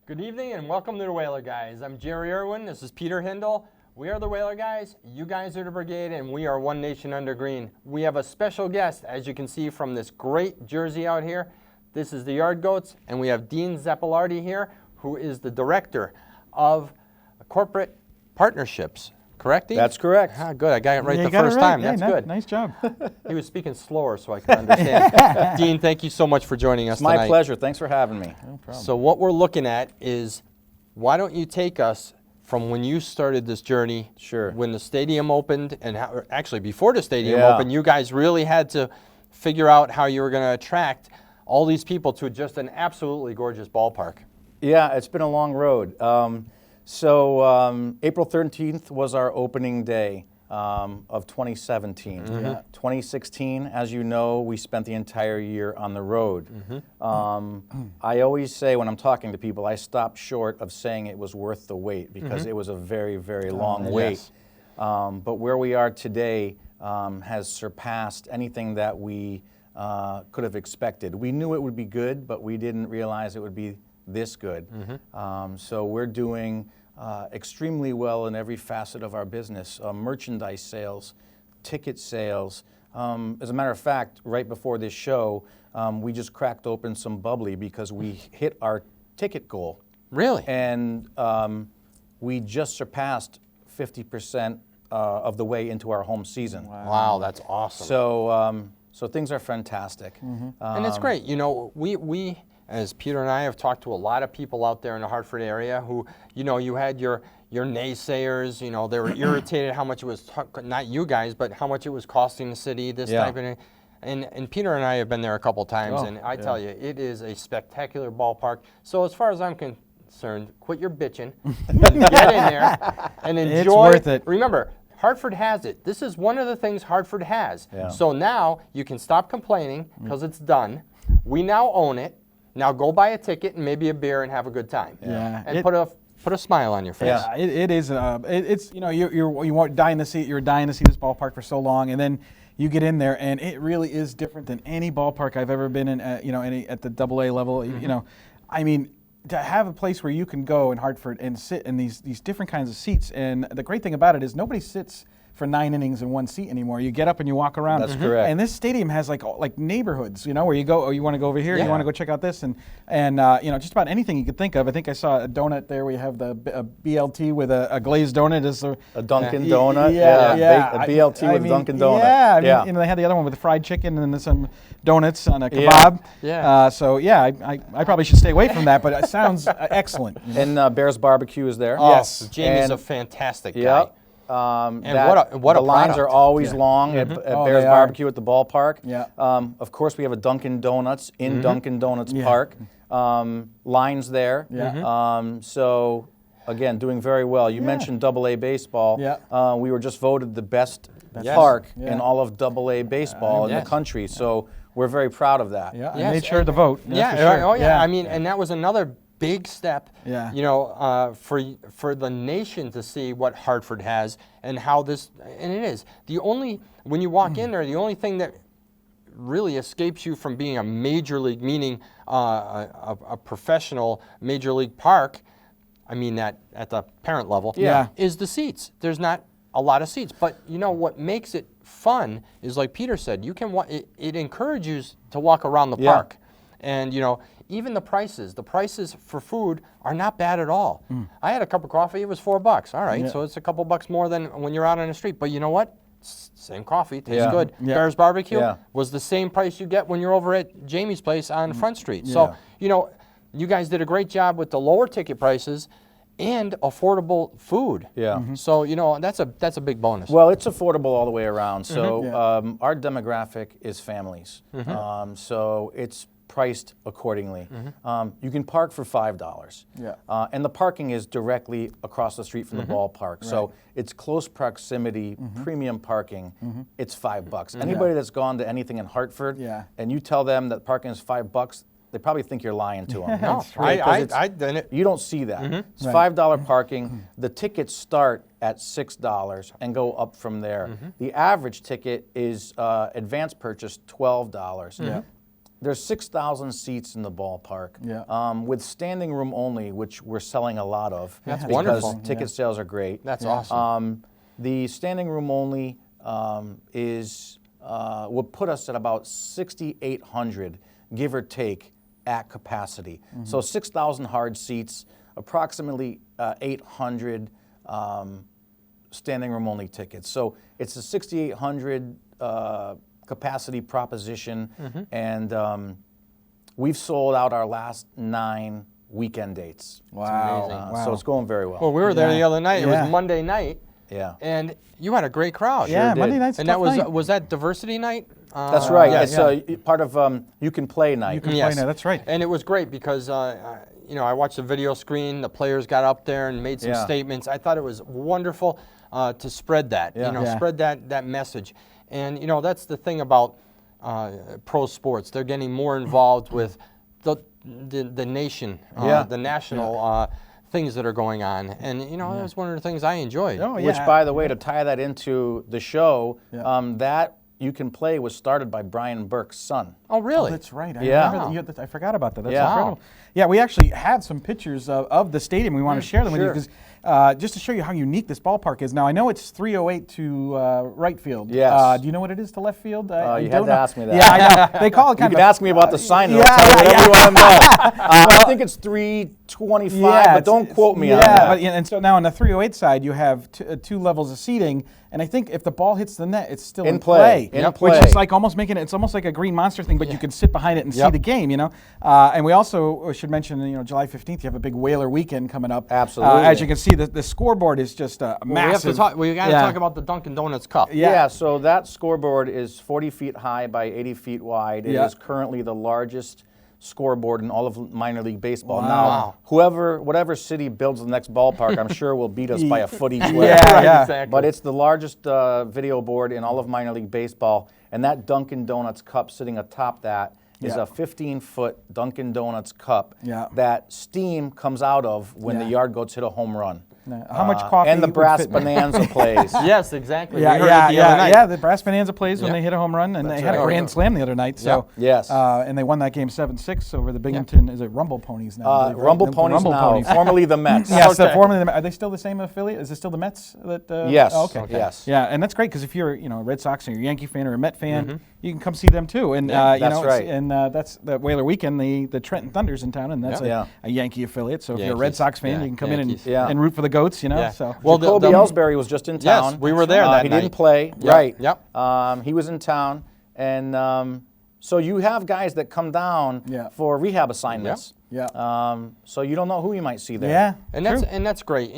Good evening and welcome to the Whaler Guys. I'm Jerry Irwin. This is Peter Hindle. We are the Whaler Guys. You guys are the Brigade, and we are One Nation Under Green. We have a special guest, as you can see from this great jersey out here. This is the Yard Goats, and we have DeanZappalorti here, who is the Director of Corporate Partnerships. Correct, Dean? That's correct. Ah, good. I got it right the first time. That's good. Nice job. He was speaking slower so I could understand. Dean, thank you so much for joining us tonight. It's my pleasure. Thanks for having me. No problem. So what we're looking at is, why don't you take us from when you started this journey, Sure. when the stadium opened, and how, actually before the stadium Yeah. opened, you guys really had to figure out how you were going to attract all these people to just an absolutely gorgeous ballpark. Yeah, it's been a long road. April 13th was our opening day of 2017. Mm-hmm. Yeah. 2016, as you know, we spent the entire year on the road. Mm-hmm. I always say when I'm talking to people, I stopped short of saying it was worth the wait because it was a very, very long wait. Yes. But where we are today has surpassed anything that we could have expected. We knew it would be good, but we didn't realize it would be this good. So we're doing extremely well in every facet of our business. Merchandise sales, ticket sales. As a matter of fact, right before this show, we just cracked open some bubbly because we hit our ticket goal. Really? And we just surpassed 50% of the way into our home season. Wow, that's awesome. So things are fantastic. And it's great. You know, we, as Peter and I have talked to a lot of people out there in the Hartford area who, you know, you had your naysayers, you know, they were irritated how much it was, not you guys, but how much it was costing the city, this type of thing. And Peter and I have been there a couple times, and I tell you, it is a spectacular ballpark. So as far as I'm concerned, quit your bitching, and get in there, and enjoy. It's worth it. Remember, Hartford has it. This is one of the things Hartford has. Yeah. So now you can stop complaining because it's done. We now own it. Now go buy a ticket and maybe a beer and have a good time. Yeah. And put a smile on your face. Yeah. It is. It's you know you're dying to see this ballpark for so long, and then you get in there, and it really is different than any ballpark I've ever been in. At the AA level. You know, I mean, to have a place where you can go in Hartford and sit in these different kinds of seats, and the great thing about it is nobody sits for 9 innings in one seat anymore. You get up and you walk around. That's correct. And this stadium has like neighborhoods, you know, where you go, oh, you want to go over here, you want to go check out this, and you know, just about anything you could think of. I think I saw a donut there. We have the BLT with a glazed donut. Is A Dunkin Yeah. Donut, Yeah. a BLT with mean, Dunkin Donut. Yeah, I mean, you know, they had the other one with the fried chicken and then some donuts on a Yeah. kebab. Yeah. So yeah, I probably should stay away from that, but it sounds excellent. And Bear's Barbecue is there. Oh, Yes. Jamie's And- a fantastic guy. Yep. And That- what a the lines product. are always long at Oh, Bear's they are. Barbecue at the ballpark. Yeah. Of course, we have a Dunkin Donuts in Dunkin Donuts Yeah. Park. Lines there. Yeah. So again, doing very well. You mentioned AA baseball. Yeah. We were just voted the best Yes. park Yeah. in all of AA baseball in Yes. the country. So we're very proud of that. Yeah, I Yes, made sure to vote. That's Yeah. for sure. Oh yeah. I mean, and that was another big step. Yeah. You know, for the nation to see what Hartford has and how this, and it is when you walk in there, the only thing that really escapes you from being a major league, meaning a professional major league park, I mean that at the parent level, Yeah. is the seats. There's not a lot of seats, but you know what makes it fun is, like Peter said, you can it encourages you to walk around the Yeah. park, and you know, even the prices for food are not bad at all. I had a cup of coffee, it was $4. All right, Yeah. so it's a couple bucks more than when you're out on the street, but you know what? Same coffee, tastes Yeah. good. Yeah. Bear's Barbecue Yeah. was the same price you get when you're over at Jamie's place on Front Street. Yeah. So, you know, you guys did a great job with the lower ticket prices and affordable food. Yeah. So, you know, that's a big bonus. Well, it's affordable all the way around. So Yeah. our demographic is families. So it's priced accordingly. You can park for $5. Yeah. And the parking is directly across the street from the ballpark. So it's close proximity, premium parking. It's $5. Anybody that's gone to anything in Hartford Yeah. and you tell them that parking is $5, they probably think you're lying to them. No, I did it. You don't see that. It's Right. $5 parking. The tickets start at $6 and go up from there. The average ticket is advance purchase $12. there's 6,000 seats in the ballpark. Yeah. With standing room only, which we're selling a lot of. That's because wonderful. ticket sales are great. That's awesome. The standing room only will put us at about 6,800, give or take, at capacity. So 6,000 hard seats, approximately 800 standing room only tickets. So it's a 6,800 capacity proposition, and we've sold out our last 9 weekend dates. Wow. So it's going very well. Well, we were there the other night. It Yeah. was Monday night. Yeah. And you had a great crowd. Yeah, did. Monday night's a And that tough was night. that diversity night? That's right. Yes. It's part of You Can Play night. You Can Play night, that's right. And it was great because I watched the video screen. The players got up there and made some Yeah. statements. I thought it was wonderful to spread that. Yeah. Spread that message. And that's the thing about pro sports. They're getting more involved with the nation, the national. Things that are going on, and that was one of the things I enjoyed. Oh, yeah. Which, by the way, to tie that into the show, Yeah. that You Can Play was started by Brian Burke's son. Oh, really? Oh, that's right. I Yeah. remember I forgot about that. That's Yeah. incredible. Yeah, we actually had some pictures of the stadium. We want to share them with you sure. because just to show you how unique this ballpark is. Now, I know it's 308 to right field. Yes. Do you know what it is to left field? You I had don't to know. ask me that. Yeah, I know. They call it You kind can of. ask me about the sign, though. yeah, Tell me whatever yeah. you want to know. I think it's 325, but don't quote me on that. But, and so now on the 308 side, you have 2 levels of seating, and I think if the ball hits the net, it's still in play. In Which play. is like almost making it's almost like a Green Monster thing, but you can sit behind it and see the game. And we also should mention, July 15th, you have a big Whaler Weekend coming up. Absolutely. As you can see, the scoreboard is just massive. We got to talk about the Dunkin Donuts Cup. Yeah, so that scoreboard is 40 feet high by 80 feet wide. It is currently the largest scoreboard in all of minor league baseball. Wow. Now, whatever city builds the next ballpark, I'm sure will beat us by a foot each way. Yeah. Exactly. But it's the largest video board in all of minor league baseball, and that Dunkin Donuts Cup sitting atop that is a 15-foot Dunkin Donuts Cup that steam comes out of when the yard goats hit a home run. How much coffee And the would brass fit- bonanza plays. Yes, exactly. Yeah, We heard it the other night. yeah. The brass bonanza plays when Yeah. they hit a home run, and they had a right. grand slam the other night. So Yes. and they won that game 7-6 over the Binghamton. Is it Rumble Ponies now? I believe, right? Rumble The Ponies Rumble now, Ponies. formerly the Mets. Yes, Okay. formerly are they still the same affiliate? Is it still the Mets? That Yes. oh, okay. Yes. Yeah, and that's great because if you're a Red Sox or a Yankee fan or a Met fan, you can come see them too. And that's it's- right. And that's the Whaler Weekend. The Trenton Thunder's in town, and that's Yeah. a Yankee affiliate. So if you're a Red Yankees. Sox fan, Yeah, you can come Yankees. in Yeah. and root for the goats. Yeah. So Well, Jacoby Ellsbury was just in town. Yes, we were there that He night. didn't play. Yep, Right. yep. He was in town, and so you have guys that come down for rehab assignments. So you don't know who you might see there. yeah, And that's great.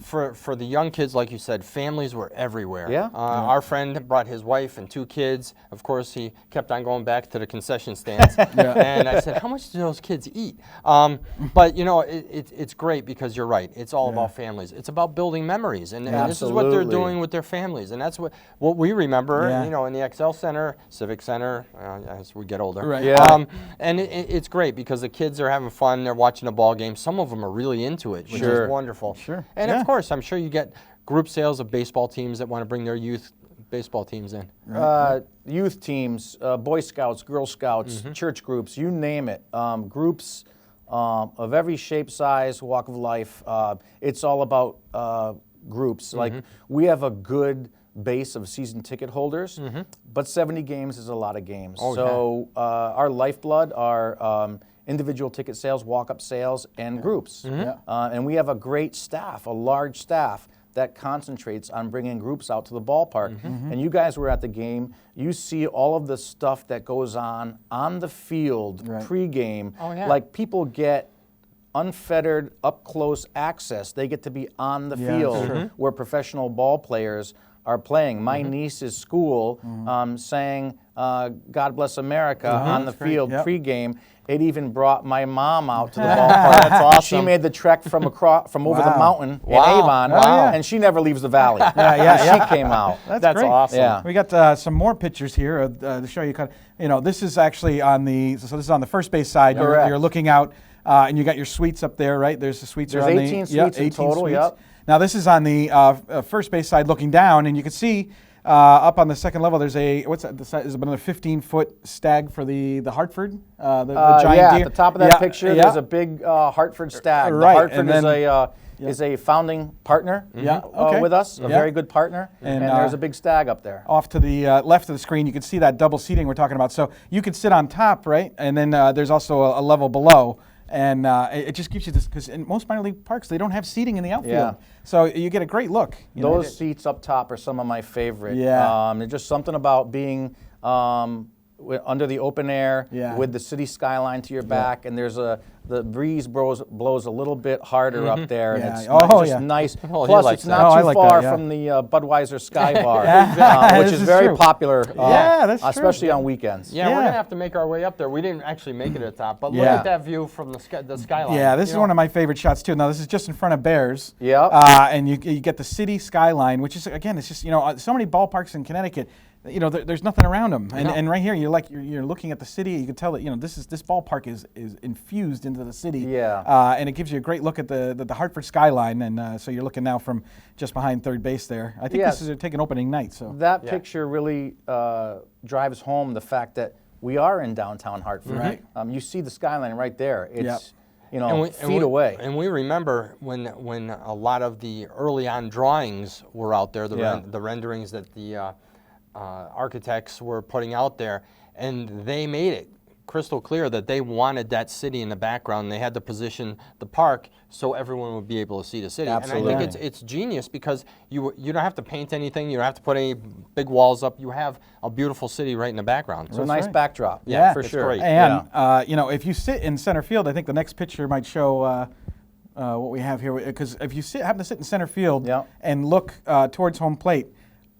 For the young kids, like you said, families were everywhere. Yeah. Our friend brought his wife and 2 kids. Of course, he kept on going back to the concession stands. And I said, how much do those kids eat? But it's great because you're right. It's all about families. It's about building memories, and this is what they're Absolutely. doing with their families, and that's what we remember. In the XL Center, Civic Center, as we get older. Right. Yeah. And it's great because the kids are having fun. They're watching a ball game. Some of them are really into it, which Sure. is wonderful. Sure. And Yeah. of course, I'm sure you get group sales of baseball teams that want to bring their youth baseball teams in. Youth teams, Boy Scouts, Girl Scouts, church groups, you name it. Groups of every shape, size, walk of life. It's all about groups. Like we have a good base of season ticket holders, but 70 games is a lot of games. So our lifeblood are individual ticket sales, walk-up sales, and groups. And we have a great staff, a large staff that concentrates on bringing groups out to the ballpark. And you guys were at the game. You see all of the stuff that goes on the field pregame. Oh, yeah. Like people get unfettered, up-close access. They get to be on the field where professional ball players are playing. My niece's school sang God Bless America on the field pregame. It even brought my mom out to the ballpark. That's awesome. She made the trek from over the mountain Wow. in Avon, Wow. and she never leaves the valley. Yeah. She came out. That's great. awesome. Yeah. We got some more pictures here to show you. This is actually on the this is on the first base side. Correct. You're looking out, and you got your suites up there, right? There's the suites. There's are on 18 the, suites in total, suites. yep. Now this is on the first base side, looking down, and you can see Up on the second level, there's what's that? There's another 15-foot stag for the Hartford, the giant yeah, deer. at the top of that picture, there's a big Hartford stag. Right, The Hartford and then- is a founding partner with us, a very good partner, and there's a big stag up there. Off to the left of the screen, you can see that double seating we're talking about. So you could sit on top, right? And then there's also a level below. And it just gives you this, because in most minor league parks, they don't have seating in the outfield. Yeah. So you get a great look. Those seats up top are some of my favorite. Yeah. There's just something about being under the open air with the city skyline to your back, and there's the breeze blows a little bit harder up there, and it's just nice. Oh, Plus, it's not too far that, from the Budweiser Sky Bar, which This is is very true. popular, that's true. especially on weekends. Yeah, we're gonna have to make our way up there. We didn't actually make it to the top, but look Yeah. at that view from the skyline. Yeah, this is one of my favorite shots too. Now this is just in front of Bears. Yeah. And you get the city skyline, which is, again, it's just, so many ballparks in Connecticut, there's nothing around them. And right here, you're looking at the city. You can tell that this ballpark is infused into the city. Yeah. And it gives you a great look at the Hartford skyline. And so you're looking now from just behind third base there. I think this is taking opening night. So that picture really drives home the fact that we are in downtown Hartford. Right. You see the skyline right there. It's And feet away. And we remember when a lot of the early on drawings were out there, the renderings that the architects were putting out there, and they made it crystal clear that they wanted that city in the background. They had to position the park so everyone would be able to see the city. Absolutely. And I think it's genius, because you don't have to paint anything, you don't have to put any big walls up. You have a beautiful city right in the background. It's a nice backdrop. Yeah, for it's sure. great. And if you sit in center field, I think the next picture might show what we have here. Because if you happen to sit in center field and look towards home plate,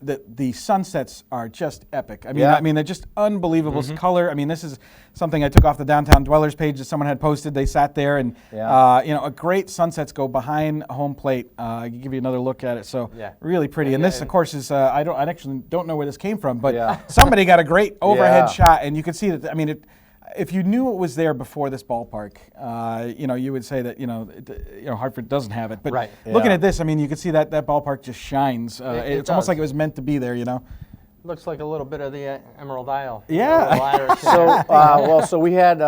the sunsets are just epic. I mean, they're just unbelievable color. I mean, this is something I took off the Downtown Dwellers page that someone had posted. They sat there, and a great sunsets go behind home plate. I can give you another look at it. So really pretty. And this, of course, is I actually don't know where this came from, but somebody got a great overhead shot, and you could see that. I mean, if you knew it was there before this ballpark, you would say that Hartford doesn't have it. But looking at this, I mean, you can see that ballpark just shines. It's almost like it was meant to be there. Looks like a little bit of the Emerald Isle. Yeah. So we had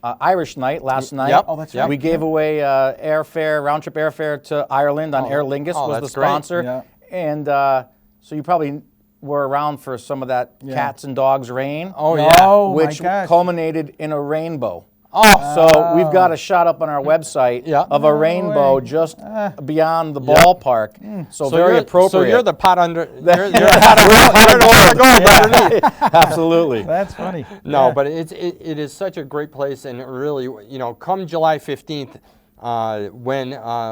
Irish night last night. Yep. Oh, that's right. We gave away round trip airfare to Ireland on Aer Lingus was the sponsor. Yeah. And so you probably were around for some of that cats and dogs rain. Oh, yeah. Oh, which my gosh. culminated in a rainbow. Oh. So we've got a shot up on our website of a rainbow just beyond the ballpark. So very appropriate. So you're the pot under. You're the pot underneath. Absolutely. That's funny. No, but it is such a great place, and it really, come July 15th, when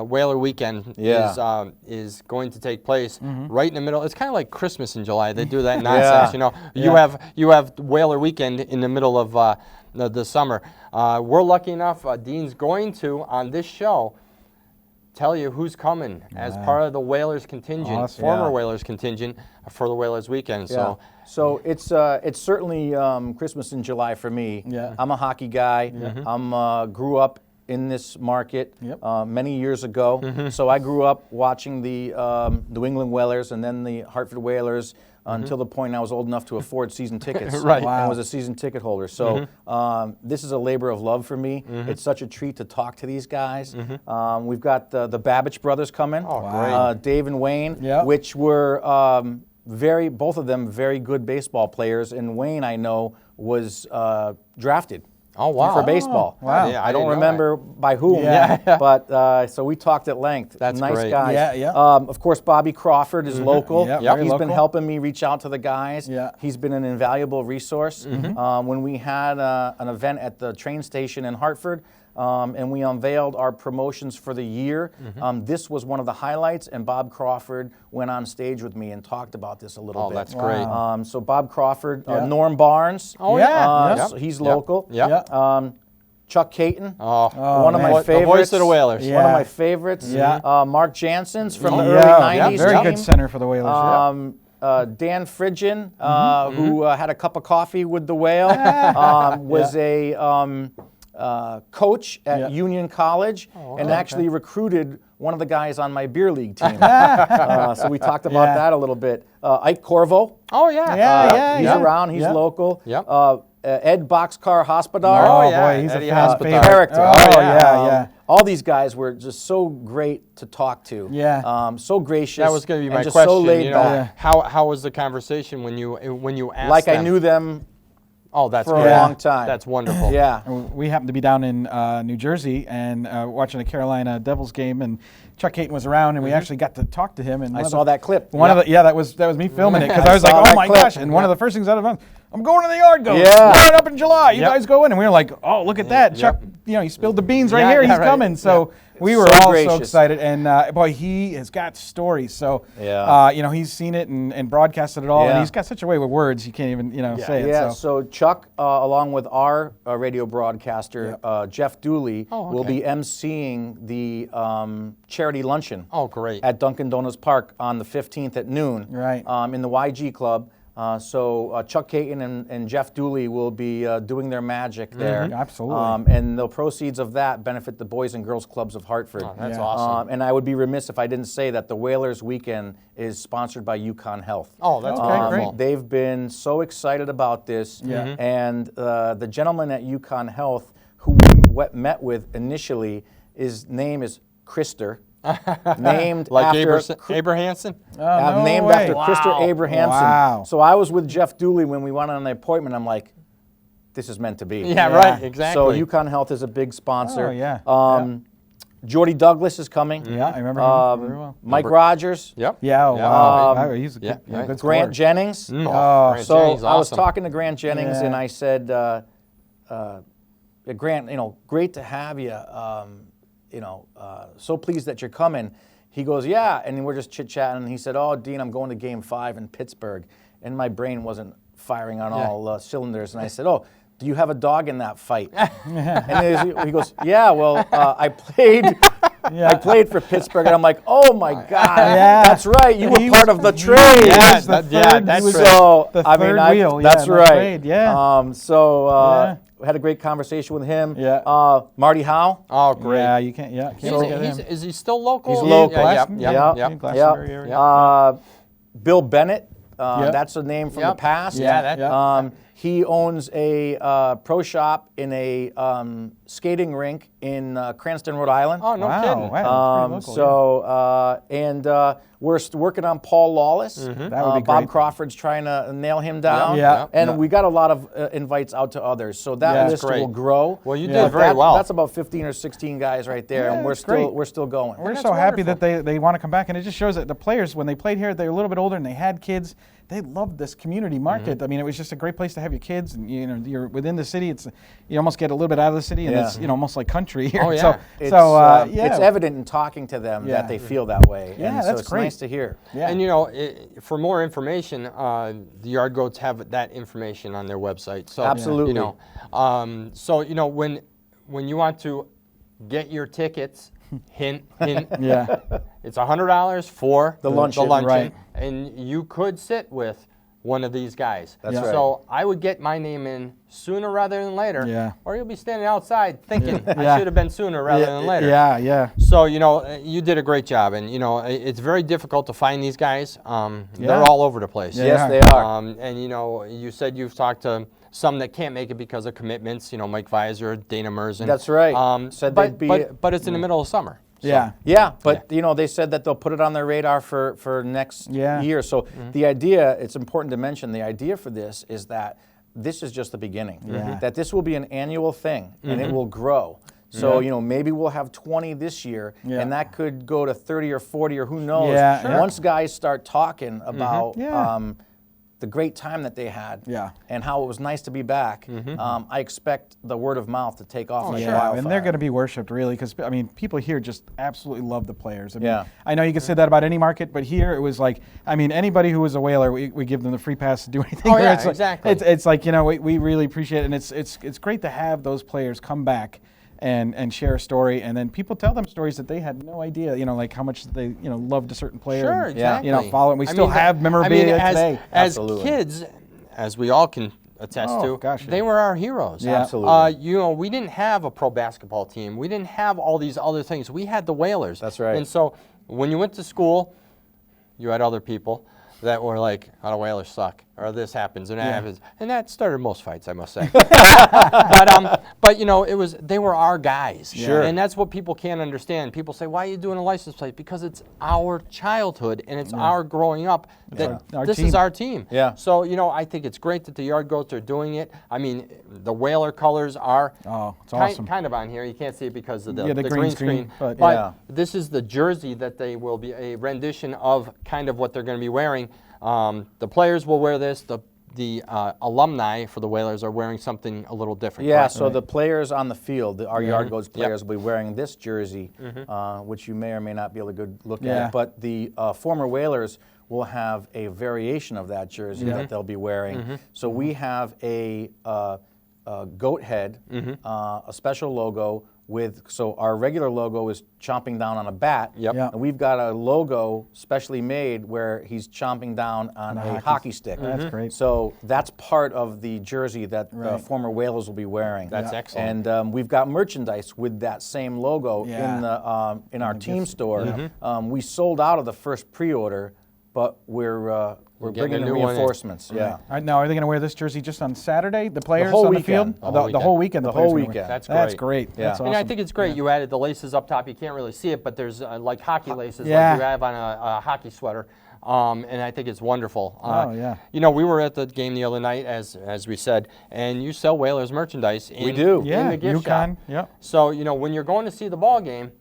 Whaler Weekend is going to take place, right in the middle. It's kind of like Christmas in July. They do that nonsense. You have Whaler Weekend in the middle of the summer. We're lucky enough. Dean's going to, on this show, tell you who's coming as part of the Whalers contingent, former Whalers contingent for the Whalers Weekend. So it's certainly Christmas in July for me. Yeah. I'm a hockey guy. I'm grew up in this market many years ago. So I grew up watching the New England Whalers and then the Hartford Whalers until the point I was old enough to afford season tickets. Right. And was a season ticket holder. So this is a labor of love for me. It's such a treat to talk to these guys. We've got the Babbage brothers coming. Oh, great. Dave and Wayne, which were both of them very good baseball players. And Wayne, I know, was drafted. Oh, wow. For baseball. Wow. Yeah, I don't didn't know remember by whom, but so we talked at length. That's nice great. guys. Yeah. Of course, Bobby Crawford is local. Yep, He's very been local. helping me reach out to the guys. Yeah. He's been an invaluable resource. When we had an event at the train station in Hartford, and we unveiled our promotions for the year. This was one of the highlights, and Bob Crawford went on stage with me and talked about this a little bit. Oh, that's great. So Bob Crawford, Norm Barnes. Oh, yeah. So he's local. Yep. Chuck Caton, One of my favorites. The voice of the Whalers. Yeah. One of my favorites. Yeah. Mark Jansen's from the Yeah, early 90s. very team. good center for the Whalers. Dan Fridgen, who had a cup of coffee with the Whale, was a coach at Yeah. Union College, Oh, and okay. actually recruited one of the guys on my beer league team. So we talked about Yeah. that a little bit. Ike Corvo, Oh yeah. Yeah, he's yeah. around, he's Yep. local. Yep. Ed Boxcar Hospodar. Oh, yeah, boy, he's Eddie a fan Hospital. favorite. Character. Oh, Oh, yeah, yeah. yeah. All these guys were just so great to talk to. Yeah. So gracious. That was going to be and my just question. So laid you know, back. how was the conversation when you asked Like them? I knew them Oh, that's for a great. long time. That's wonderful. Yeah. We happened to be down in New Jersey and watching a Carolina Devils game, and Chuck Hayton was around, and we actually got to talk to him. And I saw that clip. That was me filming it, because I I was like, saw oh that my clip. gosh! And one of the first things out of it, I'm going to the yard goat. Yeah. Right up in July. You Yep. guys go in, and we were like, oh, look at that! Yep. Chuck, he spilled the beans right Yeah, here. yeah, He's right. coming. So we were So all so gracious. excited, and boy, he has got stories. So Yeah. he's seen it and broadcasted it all, and Yeah. he's got such a way with words you can't even say it. Yeah, So. so Chuck, along with our radio broadcaster, Jeff Dooley, Oh, will okay. be emceeing the charity luncheon Oh, great. at Dunkin Donuts Park on the 15th at noon, Right. in the YG Club. So Chuck Hayton and Jeff Dooley will be doing their magic there. Absolutely. And the proceeds of that benefit the Boys and Girls Clubs of Hartford. Oh, that's Yeah. awesome. And I would be remiss if I didn't say that the Whalers Weekend is sponsored by UConn Health. Oh, that's Okay, wonderful. great. They've been so excited about this. Yeah. And the gentleman at UConn Health who we met with initially, his name is Krister. Named Like after Abrahamson? No named way. after Krister Wow. Abrahamson. Wow. So I was with Jeff Dooley when we went on the appointment. I'm like, this is meant to be. Yeah, Yeah. right, exactly. So UConn Health is a big sponsor. Oh, yeah. Jordy Douglas is coming. Yeah, I remember him very well. Mike Rogers. Yep. Yeah, Yeah. wow. He's a good, yeah, right. good Grant scorer. Jennings. Mm. Oh, Grant So Jennings, I was awesome. talking to Grant Jennings, Yeah. and I said, Grant, great to have you. So pleased that you're coming. He goes, yeah, and we're just chit-chatting, and he said, oh, Dean, I'm going to Game 5 in Pittsburgh, and my brain wasn't firing on all cylinders, and I said, oh, do you have a dog in that fight? And he goes, yeah, well, I played for Pittsburgh, and I'm like, oh my God, Yeah. that's right, you He were part was- of the he trade. Yeah, was the that- yeah, third- that's he was right. So the I mean, third wheel. Yeah, that's in the right. trade, yeah. So we had a great conversation with him. Yeah. Marty Howe. Oh, great. Yeah, you can't. Yeah, can't forget him. Is he still local? He's local. Yeah, Glaston- yep, yeah, yep, in yep. Glastonbury area. Bill Bennett. Yep. That's a name from the Yep. past. Yeah, that- Yeah. He owns a pro shop in a skating rink in Cranston, Rhode Island. Oh, no Wow, kidding. wow, that's pretty local, We're working on Paul Lawless. That would be Bob great. Crawford's trying to nail him down. Yeah. And Yeah. we got a lot of invites out to others, so that Yeah. list Great. will grow. Well, you Yeah. did very well. That's about 15 or 16 guys right there, Yeah, and we're that's still great. going. We're That's so happy wonderful. that they want to come back, and it just shows that the players, when they played here, they were a little bit older and they had kids. They loved this community market. I mean, it was just a great place to have your kids, and you're within the city. You almost get a little bit out of the city, and Yeah. it's almost like country here. Oh, yeah. So, It's yeah, evident in talking to them Yeah. that they feel that way. Yeah, and so that's it's great. nice to hear. yeah. And for more information, the Yard Goats have that information on their website. So Absolutely. When you want to get your tickets, hint, yeah. it's $100 for The luncheon, right. and you could sit with one of these guys. That's Yeah. right. So I would get my name in sooner rather than later, Yeah. or you'll be standing outside thinking I Yeah. should have been sooner rather than later. Yeah, yeah. So, you did a great job, and, it's very difficult to find these guys. Yeah. They're all over the place. Yeah. Yes, they are. And, you said you've talked to some that can't make it because of commitments, Mike Visor, Dana Merzen. That's right. Said they'd be- but it's in the middle of summer. So- Yeah. Yeah, but they said that they'll put it on their radar for next Yeah. year. So the idea, it's important to mention, the idea for this is that this is just the beginning. Yeah. That this will be an annual thing, and it will grow. So, maybe we'll have 20 this year, Yeah. and that could go to 30 or 40 or who knows. Yeah, Sure. Once guys start talking about Yeah. the great time that they had Yeah. and how it was nice to be back, I expect the word of mouth to take off like Yeah, wildfire. and they're going to be worshipped, really, because, people here just absolutely love the players. I mean, Yeah. I know you can say that about any market, but here it was like, anybody who was a Whaler, we give them the free pass to do anything. Oh, here. yeah, It's like- exactly. It's like, we really appreciate it, and it's great to have those players come back and share a story, and then people tell them stories that they had no idea, like how much they, loved a certain player. Sure, and, exactly. follow it. We still have memorabilia today. As Absolutely. kids, as we all can attest Oh, to. gosh, yeah. They were our heroes. Yeah. Absolutely. You know, we didn't have a pro basketball team. We didn't have all these other things. We had the Whalers. That's right. And so when you went to school, you had other people that were like, "Oh, the Whalers suck," or "This happens," and that happens, and that started most fights, I must say. But you know, they were our guys. Sure. And that's what people can't understand. People say, "Why are you doing a license plate?" Because it's our childhood and it's our growing up. That our this team. is our team. Yeah. So you know, I think it's great that the Yard Goats are doing it. I mean, the Whaler colors are it's awesome. kind of on here. You can't see it because of the, Yeah, the green screen, But but- this is the jersey that they will be a rendition of kind of what they're going to be wearing. The players will wear this. The alumni for the Whalers are wearing something a little different. Yeah, correct? so the players on the field, our Yard Goats players, Yep. will be wearing this jersey, which you may or may not be able to go look Yeah. at. But the former Whalers will have a variation of that jersey that they'll be wearing. So we have a goat head, a special logo so our regular logo is chomping down on a bat. Yep. Yeah. And we've got a logo specially made where he's chomping down on a hockey stick. That's great. So that's part of the jersey that the former Whalers will be wearing. That's excellent. And we've got merchandise with that same logo Yeah. in our team store. We sold out of the first pre-order, but we're getting bringing a in new one in. reinforcements. Yeah. All right, now, are they going to wear this jersey just on Saturday? The players whole on the weekend. field? The whole weekend. The The players whole are gonna wear. weekend. That's That's great. Yeah. That's awesome. And I think it's great. You added the laces up top. You can't really see it, but there's like hockey laces Yeah. like you have on a hockey sweater. And I think it's wonderful. Oh, yeah. You know, we were at the game the other night, as we said, and you sell Whalers merchandise. We do. In Yeah, the gift UConn, shop. yep. So, you know, when you're going to see the ball game,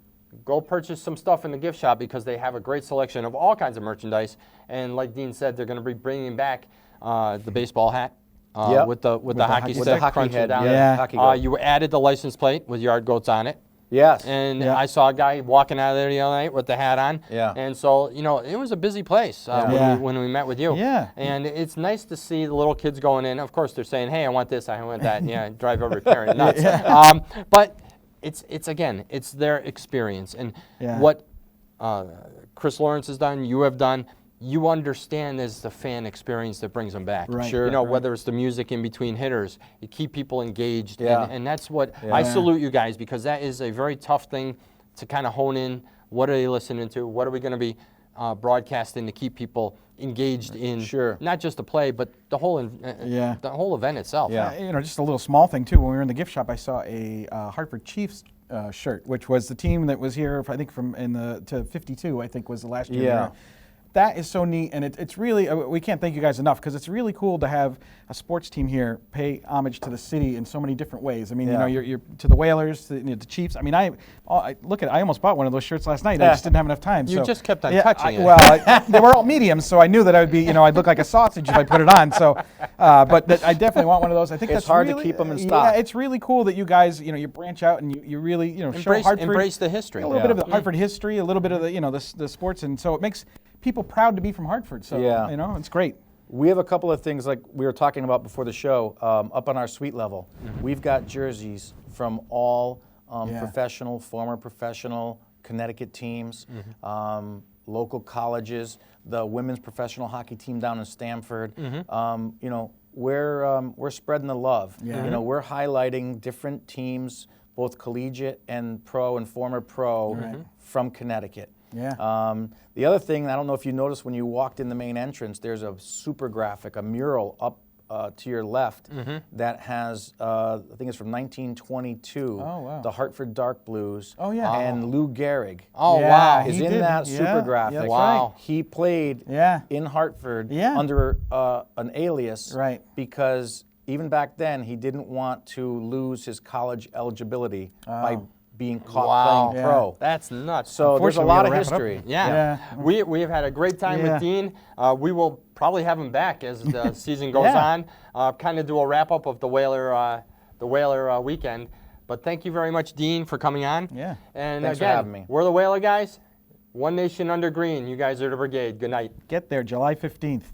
go purchase some stuff in the gift shop because they have a great selection of all kinds of merchandise. And like Dean said, they're going to be bringing back the baseball hat. Yep. With the hockey with stick the hockey crunching head, down. yeah, hockey goat. You added the license plate with Yard Goats on it. Yes. And Yeah. I saw a guy walking out of there the other night with the hat on. Yeah. And so, you know, it was a busy place Yeah. when we met with you. Yeah. And it's nice to see the little kids going in. Of course, they're saying, "Hey, I want this, I want that." And yeah, drive every parent nuts. But it's again, it's their experience. And Yeah. what Chris Lawrence has done, you have done, you understand there's the fan experience that brings them back. Right. Sure. You know, Right. whether it's the music in between hitters, you keep people engaged. Yeah. And that's what I salute you guys, because that is a very tough thing to kind of hone in. What are they listening to? What are we going to be broadcasting to keep people engaged in Sure. not just the play, but the whole the whole event itself? Yeah. You know, just a little small thing too. When we were in the gift shop, I saw a Hartford Chiefs shirt, which was the team that was here, I think, from to 52. I think was the last year. they Yeah. were. That is so neat, and it's really, we can't thank you guys enough, because it's really cool to have a sports team here pay homage to the city in so many different ways. I mean, you Yeah. know, you're to the Whalers, to, the Chiefs. I mean, I almost bought one of those shirts last night. I just didn't have enough time. You so- just kept on Yeah, touching it. Well, they were all mediums, so I knew that I would be, you know, I'd look like a sausage if I put it on. So, I definitely want one of those. I think It's that's hard to really, keep 'em in stock. Yeah, it's really cool that you guys, you know, you branch out and you really, you know, show Hartford. Embrace the history. A little bit of the Hartford history, a little bit of the, you know, the sports, and so it makes people proud to be from Hartford. So, Yeah. you know, it's great. We have a couple of things like we were talking about before the show. Up on our suite level, we've got jerseys from all professional, former professional Connecticut teams, local colleges, the women's professional hockey team down in Stamford. You know, we're spreading the love. Yeah. You know, we're highlighting different teams, both collegiate and pro and former pro from Connecticut. Yeah. The other thing, I don't know if you noticed when you walked in the main entrance, there's a super graphic, a mural up to your left that has, I think it's from 1922, Oh, wow. the Hartford Dark Blues, Oh, yeah. and Lou Gehrig Oh, Yeah, wow. is he in did. that Yeah, super yeah, graphic. that's Wow. right. He played Yeah. in Hartford Yeah. under an alias Right. because even back then he didn't want to lose his college eligibility by being caught Wow. playing pro. That's nuts. So there's a Unfortunately, we lot gotta of wrap it up. history. Yeah. Yeah. We have had a great time Yeah. with Dean. We will probably have him back as the season goes Yeah. on. Kind of do a wrap up of the Whaler weekend. But thank you very much, Dean, for coming on. Yeah. And Thanks for again, having me. we're the Whaler guys. One nation under green. You guys are the brigade. Good night. Get there July 15th.